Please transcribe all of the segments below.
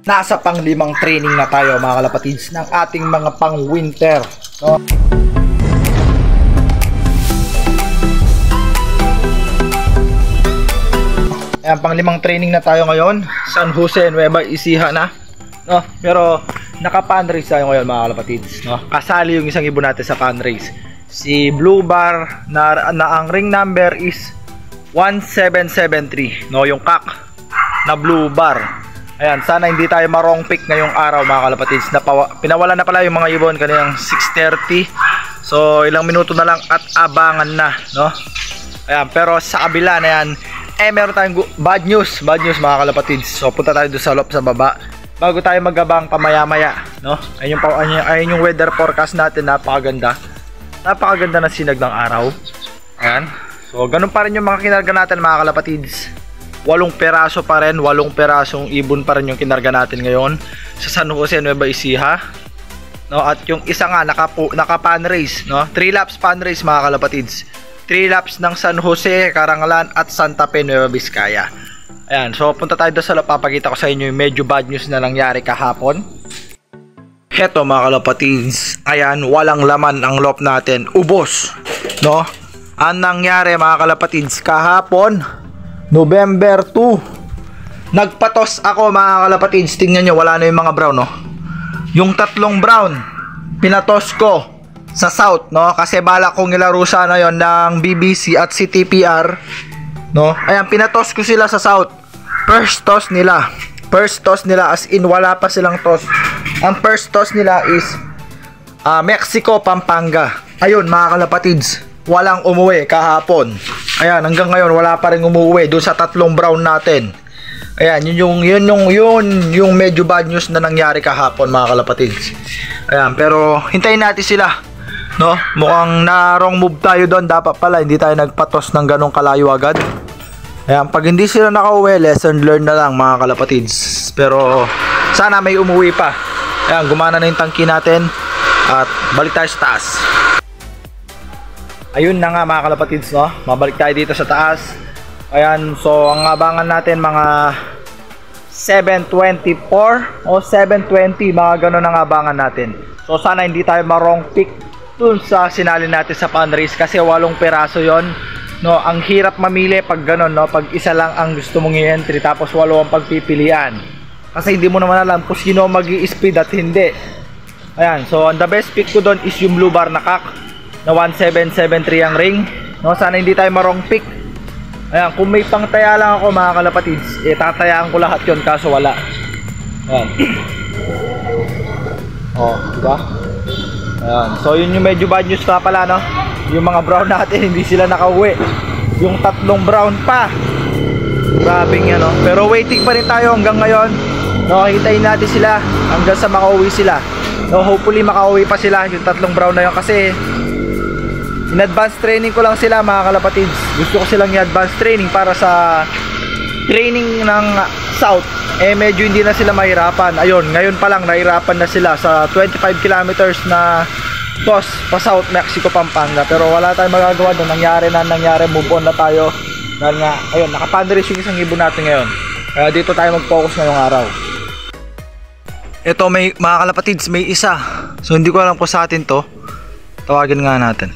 Nasa pang-5 training na tayo mga kalapatids ng ating mga pang-winter. No? Ayan, pang-5 training na tayo ngayon. San Jose, Nueva Ecija na. No? Pero naka-pan race tayo ngayon mga kalapatids. No? Kasali yung isang ibon natin sa pan race. Si Blue Bar na ang ring number is 1773. No? Yung kak na Blue Bar. Ayan, sana hindi tayo marong pick ngayong araw mga kalapatids. Pinawalan na pala yung mga ibon kaninang 6:30. So ilang minuto na lang at abangan na, no? Ayan, pero sa kabila na yan, meron tayong bad news mga kalapatids. So punta tayo doon sa loob sa baba bago tayo magabang pamaya-maya, no? Ayun yung weather forecast natin, napakaganda. Napakaganda ng sinag ng araw. Ayan. So ganun pa rin yung mga kinarga natin mga kalapatids. 8 peraso pa rin, 8 perasong ibon pa rin yung kinarga natin ngayon sa San Jose, Nueva Ecija. No, at yung isa nga naka pan race, no? 3 laps pan race mga kalapatids. 3 laps ng San Jose, Carangalan at Santa Fe, Nueva Vizcaya. Ayan, so punta tayo doon sa loob, papakita ko sa inyo yung medyo bad news na nangyari kahapon. Heto mga kalapatids, ayan, walang laman ang loob natin, ubos, no? Ang nangyari mga kalapatids kahapon, November 2, nagpatos ako mga kalapatids. Tingnan nyo, wala na yung mga brown, no? Yung 3 brown pinatos ko sa south, no? Kasi bala kong ilaro sana yon ng BBC at CTPR, no? Ayan, pinatos ko sila sa south. First toss nila as in wala pa silang toss. Ang first toss nila is Mexico, Pampanga. Ayun mga kalapatids, walang umuwi kahapon. Ayan, hanggang ngayon wala pa rin umuwi doon sa 3 brown natin. Ayan, yun yung medyo bad news na nangyari kahapon mga kalapatids. Ayan, pero hintayin natin sila, no? Mukhang na wrong move tayo doon. Dapat pala hindi tayo nagpatos ng ganong kalayo agad. Ayan, pag hindi sila nakauwi, lesson learned na lang mga kalapatids. Pero sana may umuwi pa. Ayan, gumana na yung tangki natin at balik tayo sa taas. Ayun na nga mga kalapatids, no? Mabalik tayo dito sa taas. Ayan, so ang abangan natin mga 7:24 o 7:20, mga ganun ang abangan natin. So sana hindi tayo marong pick dun sa sinali natin sa pan race kasi 8 peraso yon, no? Ang hirap mamili pag ganun, no? Pag isa lang ang gusto mong i-entry tapos 8 ang pagpipilian. Kasi hindi mo naman alam kung sino mag-i-speed at hindi. Ayan, so the best pick ko doon is yung Blue Bar na kak na 1773 ang ring, no? Sana hindi tayo marong pick. Ayan, kung may pangtaya lang ako mga kalapatids, tatayaan ko lahat yon kaso wala. Ayan. Oh, diba? Ayan, so yun yung medyo bad news pa pala, no? Yung mga brown natin hindi sila nakauwi. Yung 3 brown pa, grabing yan, no? Pero waiting pa rin tayo hanggang ngayon, no? Hintayin natin sila hanggang sa makauwi sila, no? Hopefully makauwi pa sila yung 3 brown na yun kasi in advance training ko lang sila mga kalapatids. Gusto ko silang i-advance training para sa training ng south. Medyo hindi na sila mahirapan. Ayun, ngayon pa lang nahirapan na sila sa 25 kilometers na toss pa South Mexico, Pampanga. Pero wala tayong magagawa doon. Nangyari, move on na tayo. Dahil nga, ayun, nakapandaris yung isang ibon natin ngayon. Kaya dito tayo mag-focus ngayong araw. Ito, may mga kalapatids, may isa. So hindi ko alam kung sa atin to. Tawagin nga natin.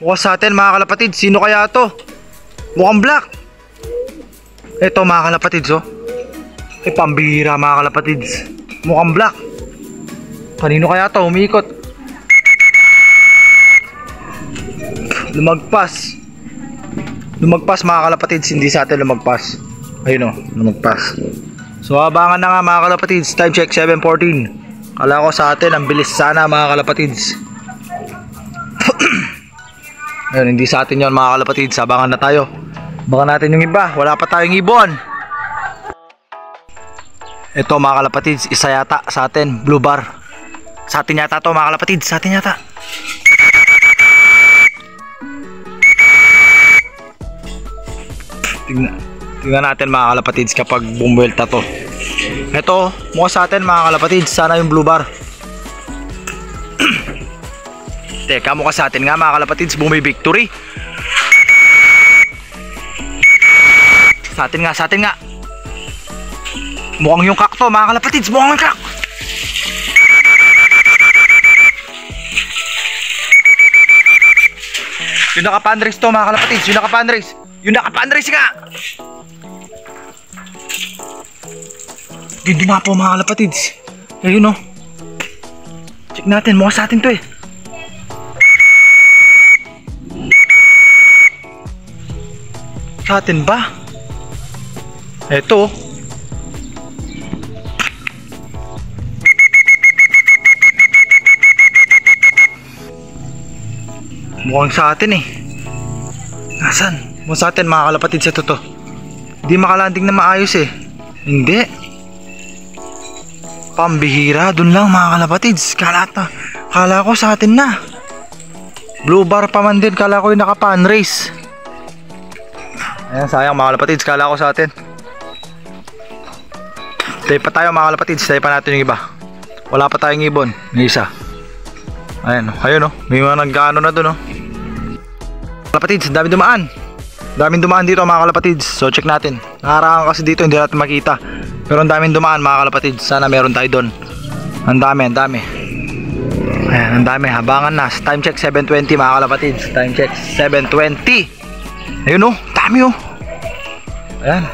Mukhang sa atin mga kalapatids, sino kaya to? Mukhang black. Ito mga kalapatids, oh. Pambihira mga kalapatids. Mukhang black. Kanino kaya to? Umiikot. Lumagpas mga kalapatids, hindi sa atin lumagpas. Ayun, oh, lumagpas. So abangan na nga mga kalapatids. Time check 7:14. Kala ko sa atin ang bilis sana mga kalapatids. Ayun, hindi sa atin yon mga kalapatids. Abangan na tayo. Abangan natin yung iba. Wala pa tayong ibon. Ito mga kalapatids, isa yata sa atin, Blue Bar. Sa atin yata to mga kalapatids. Sa atin yata. Tingnan natin mga kalapatids kapag bumuelta to. Ito, mukha sa atin mga kalapatids. Sana yung Blue Bar. Teka, mukha sa atin nga mga kalapatids, bumi victory. Sa atin nga, sa atin nga. Mukhang yung kakto mga kalapatids, mukhang yung kak. Yung nakapandrace to mga kalapatids, yung nakapandrace. Yung nakapandrace nga. Hindi nga po mga kalapatids. Ayun o. Check natin, mukha sa atin to eh. Sa atin ba? Eto. Mukhang sa atin eh. Nasaan? Mukhang sa atin mga kalapatids, sa to. Hindi makalanding na maayos eh. Hindi. Pambihira, dun lang mga kalapatids. Kala ko sa atin na. Blue bar pa man din, kala ko yung naka-panrace. Ayan, sayang mga kalapatids, kala ko sa atin. Tayo pa tayo mga kalapatids, tayo pa natin yung iba. Wala pa tayong ibon, may isa. Ayan, ayun o, may mga nagkaano na dun o. Kalapatids, daming dumaan. Daming dumaan dito mga kalapatids. So check natin. Nakarangan kasi dito, hindi natin makita. Pero ang daming dumaan mga kalapatids. Sana meron tayo doon. Ang dami, ang dami. Ayan, ang dami. Habangan na. Time check 7:20 mga kalapatids. Time check 7:20. Ayun o, dami o. Ayan.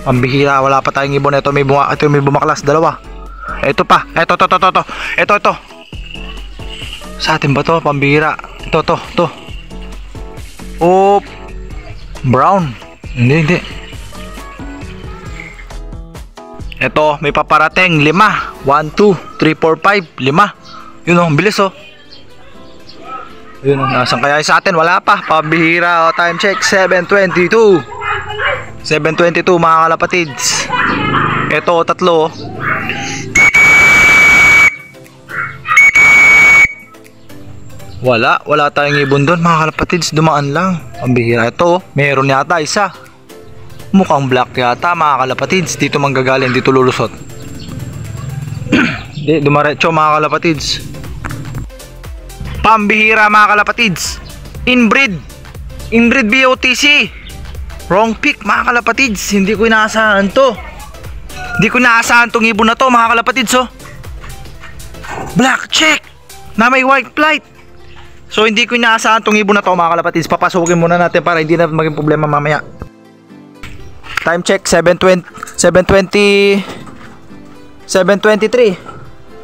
Pambihira, wala pa tayong ibon. Ito may bumaklas, dalawa. Ito pa, ito. Ito. Sa atin ba to? Pambihira. Ito. Oh, brown. Hindi. Ito, may paparating 5. 1, 2, 3, 4, 5, 5. Yun o, bilis o. Yun o, nasan kaya sa atin? Wala pa, pambihira o. Time check 7:22. 7:22 mga kalapatids. Ito, 3 o. Wala tayong ibon doon mga kalapatids, dumaan lang. Pambihira. Ito, meron yata isa. Mukhang black yata mga kalapatids. Dito manggagaling, dito lulusot. Di, dumaretso mga kalapatids. Pambihira mga kalapatids. Inbreed BOTC. Wrong pick mga kalapatids. Hindi ko inaasahan to. Hindi ko inaasahan tong ibon na to mga kalapatids oh. Black check na may white flight. So hindi ko inaasahan tong ibon na to mga kalapatids. Papasukin muna natin para hindi na maging problema mamaya. Time check 7:23.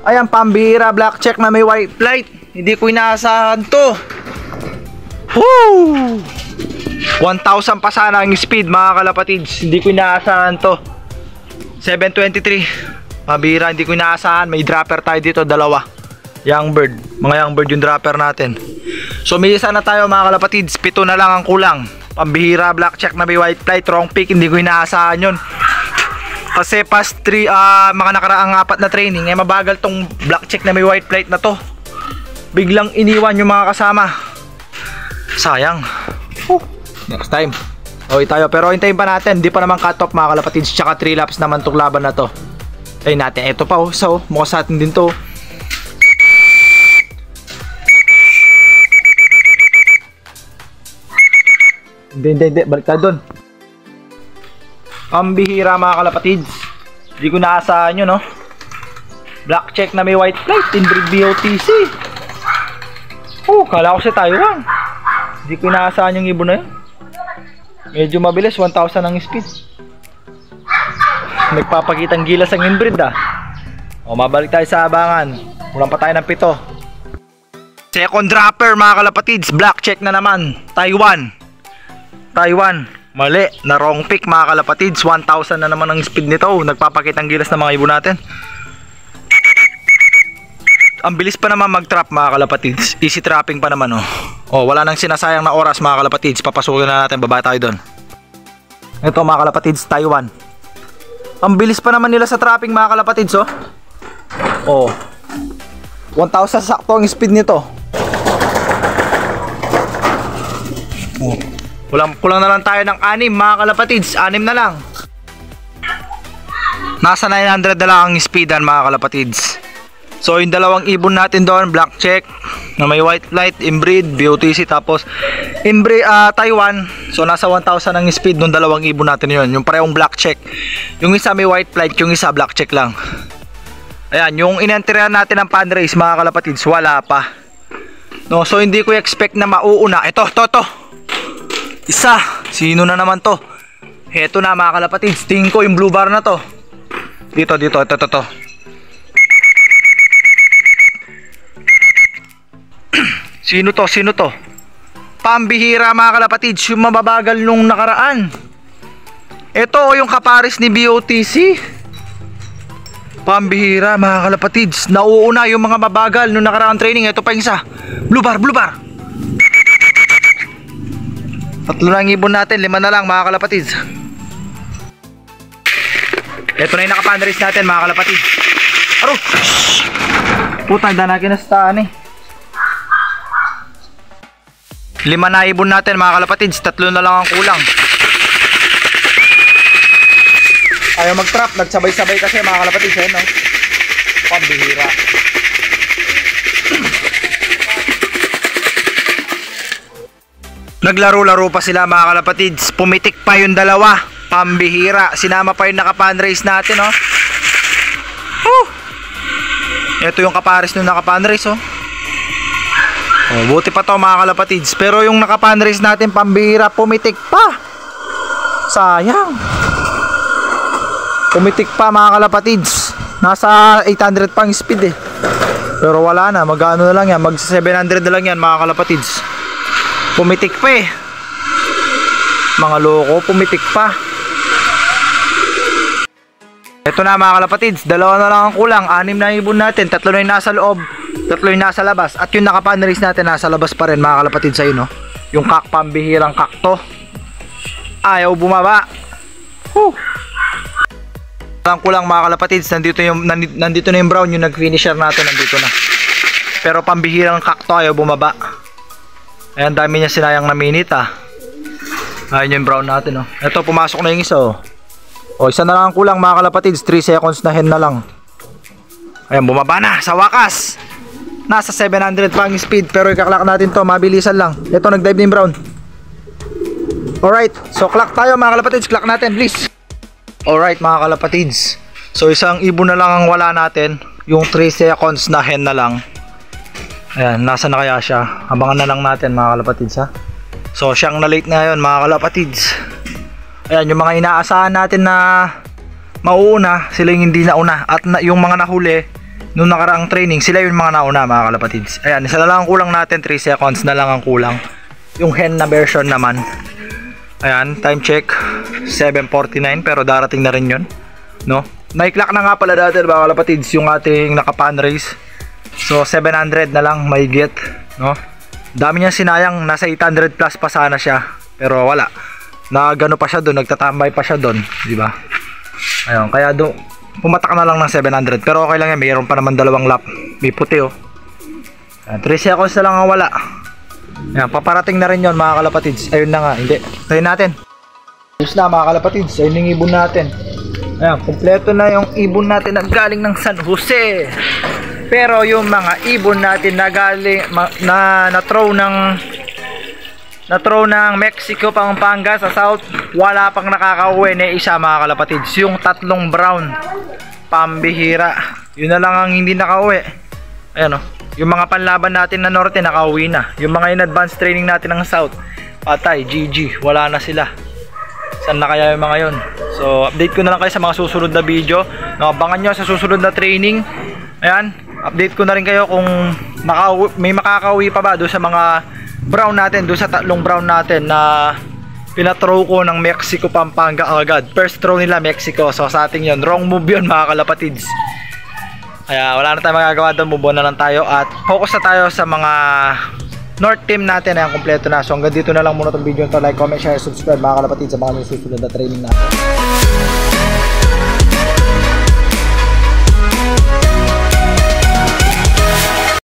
Ayan, pambihira, black check na may white flight. Hindi ko inaasahan to. Woo! 1,000 pa sana ang speed mga kalapatids. Hindi ko inaasahan to. 7:23. Pambihira, hindi ko inaasahan. May dropper tayo dito, dalawa. Young bird, mga young bird yung dropper natin. So may isa na tayo mga kalapatids. 7 na lang ang kulang. Pambihira, black check na may white flight, wrong pick. Hindi ko inaasahan yun. Kasi past 3 mga nakaraang 4 na training, mabagal tong black check na may white flight na to. Biglang iniwan yung mga kasama. Sayang. Next time tayo, pero hintayin pa natin. Hindi pa naman cut off mga kalapatids. Tsaka 3 laps naman tong laban na to. Tayin natin. Ito pa so mukha sa atin din to. Hindi, balik tayo dun. Pambihira mga kalapatids. Hindi ko naasahan yun no. Black check na may white flight, Inbreed BOTC. Kala ko si Taiwan. Hindi ko inaasahan yung ibon na yun. Medyo mabilis, 1,000 ang speed. Nagpapakitang gilas ang inbreed mabalik tayo sa abangan. Kulang pa tayo ng 7. Second dropper mga kalapatids. Black check na naman, Taiwan. Mali, na wrong pick mga kalapatids. 1,000 na naman ang speed nito. Nagpapakitang gilas ng mga ibon natin. Ang bilis pa naman mag-trap mga kalapatids. Easy trapping pa naman wala nang sinasayang na oras mga kalapatids. Papasukin na natin, baba tayo doon. Ito mga kalapatids, Taiwan. Ang bilis pa naman nila sa trapping mga kalapatids 1,000 sakto ang speed nito. Kulang na lang tayo ng 6 mga kalapatids. 6 na lang. Nasa 900 na lang ang speedan mga kalapatids. So yung dalawang ibon natin doon, black check na may white light, inbreed, BOTC, tapos inbreed, Taiwan. So nasa 1,000 ang speed nung dalawang ibon natin yon. Yung parehong black check. Yung isa may white light, yung isa black check lang. Ayan, yung inentrehan natin ng pan race mga kalapatids, wala pa. No, so hindi ko expect na mauuna. Ito, to. Isa. Sino na naman to? Heto na mga kalapatids. Tingin ko yung blue bar na to. Dito. Ito. Sino to? Pambihira mga kalapatids. Yung mababagal nung nakaraan. Ito yung kapares ni BOTC. Pambihira mga kalapatids. Nauuna yung mga mabagal nung nakaraang training. Ito pa yung isa. Blue bar. Tatlo na ang ibon natin. 5 na lang mga kalapatids. Ito na yung nakapanrace natin mga kalapatids. Aro! Puta, handa na kinastaan eh. 5 na ibon natin mga kalapatids. 3 na lang ang kulang. Ayaw mag-trap. Nagsabay-sabay kasi mga kalapatids. No? Pambihira. Naglaro-laro pa sila mga kalapatids. Pumitik pa yung dalawa. Pambihira. Sinama pa yung nakapanrace natin, oh. Ito yung kapares nung nakapanrace, oh. Buti pa to mga kalapatids. Pero yung nakapanrace natin, pambihira, pumitik pa. Sayang. Pumitik pa mga kalapatids. Nasa 800 pang speed eh. Pero wala na. Mag-ano na lang yan. Mag 700 na lang yan mga kalapatids. Pumitik pa eh. Mga loko, pumitik pa. Ito na mga kalapatids, 2 na lang ang kulang. 6 na ibon natin, 3 na yung nasa loob, 3 yung nasa labas. At yung nakapanrace natin nasa labas pa rin mga kalapatids sa no? Yung pambihirang kakto. Ayaw bumaba. Ang kulang mga kalapatids, nandito na yung brown, yung nag-finisher natin, nandito na. Pero pambihirang kakto, ayaw bumaba. Ayan, dami niya sinayang na minute Ayan yung brown natin, oh. Ito, pumasok na yung isa, oh. O, isa na lang ang kulang mga kalapatids. 3 seconds na hen na lang. Ayan, bumaba na sa wakas. Nasa 700 pa ang speed. Pero ikaklak natin to, mabilisan lang. Ito, nag-dive din brown. Alright, so clock tayo mga kalapatids. Clock natin, please. Alright mga kalapatids. So isang ibon na lang ang wala natin. Yung 3 seconds na hen na lang. Ayan, nasa na kaya siya? Abangan na lang natin mga kalapatids, ha. So siyang na late na yun mga kalapatids. Ayan, yung mga inaasahan natin na mauuna, sila yung hindi nauna. At yung mga nahuli nung nakaraang training, sila yung mga nauna mga kalapatids. Ayan, isa na lang ang kulang natin, 3 seconds na lang ang kulang. Yung hen na version naman. Ayan, time check 7:49, pero darating na rin yun, no? Naiklock na nga pala dati mga kalapatids yung ating nakapan race. So 700 na lang may get, no? Dami niya sinayang, nasa 800 plus pa sana siya, pero wala. Nagano pa siya doon, nagtatambay pa siya doon, di ba? Ayun, kaya do pumatak na lang ng 700, pero okay lang yan, mayroon pa naman 2 lap. May puti, oh. Ayan, 3 seconds na lang ang wala. Ayan, paparating na rin yon mga kalapatids. Ayun na nga, hindi. Tayo natin. Ayos na mga kalapatids, ayun yung ibon natin. Ayan, kompleto na yung ibon natin na galing ng San Jose. Pero yung mga ibon natin na galing na-throw ng Mexico, Pampanga sa South, wala pang nakakauwi na isa mga kalapatids. Yung 3 brown, pambihira. Yun na lang ang hindi nakauwi. Ayan, oh. Yung mga panlaban natin na Norte nakauwi na. Yung mga in-advance training natin ng South, patay, GG, wala na sila. Saan na kaya yung mga yun? So update ko na lang kayo sa mga susunod na video. Abangan nyo sa susunod na training. Ayan, update ko na rin kayo kung may makakauwi pa ba doon sa mga brown natin, doon sa 3 brown natin na pinathrow ko ng Mexico, Pampanga agad. First throw nila Mexico, so sa ating yun, wrong move yun mga kalapatids. Kaya wala na tayong magagawa doon, move on na lang tayo at focus na tayo sa mga North team natin. Ayan, kompleto na. So hanggang dito na lang muna itong video. Like, comment, share, subscribe mga kalapatids sa mga susunod na training natin.